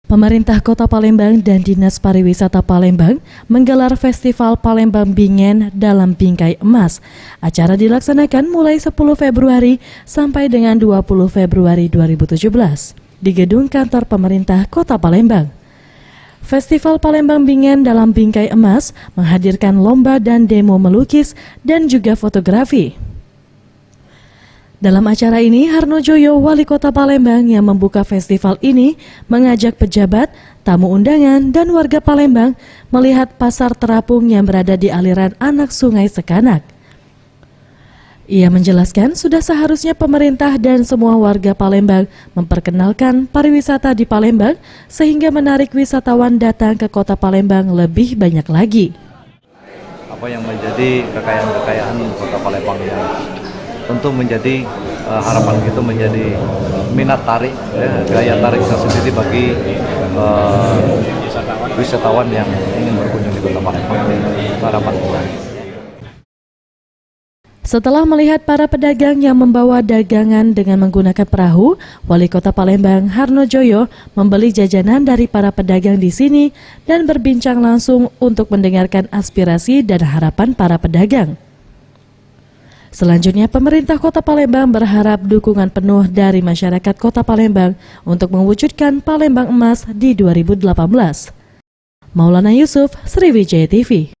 Pemerintah Kota Palembang dan Dinas Pariwisata Palembang menggelar Festival Palembang Bingen dalam Bingkai Emas. Acara dilaksanakan mulai 10 Februari sampai dengan 20 Februari 2017 di gedung kantor pemerintah Kota Palembang. Festival Palembang Bingen dalam Bingkai Emas menghadirkan lomba dan demo melukis dan juga fotografi. Dalam acara ini, Harno Joyo, Wali Kota Palembang yang membuka festival ini, mengajak pejabat, tamu undangan, dan warga Palembang melihat pasar terapung yang berada di aliran anak Sungai Sekanak. Ia menjelaskan sudah seharusnya pemerintah dan semua warga Palembang memperkenalkan pariwisata di Palembang sehingga menarik wisatawan datang ke Kota Palembang lebih banyak lagi. Apa yang menjadi kekayaan Kota Palembang yang tentu menjadi harapan kita menjadi minat tarik, daya tarik tersendiri bagi wisatawan yang ingin berkunjung di Kota Palembang. Harapan kita. Setelah melihat para pedagang yang membawa dagangan dengan menggunakan perahu, Wali Kota Palembang Harno Joyo membeli jajanan dari para pedagang di sini dan berbincang langsung untuk mendengarkan aspirasi dan harapan para pedagang. Selanjutnya, pemerintah Kota Palembang berharap dukungan penuh dari masyarakat Kota Palembang untuk mewujudkan Palembang Emas di 2018. Maulana Yusuf, Sriwijaya TV.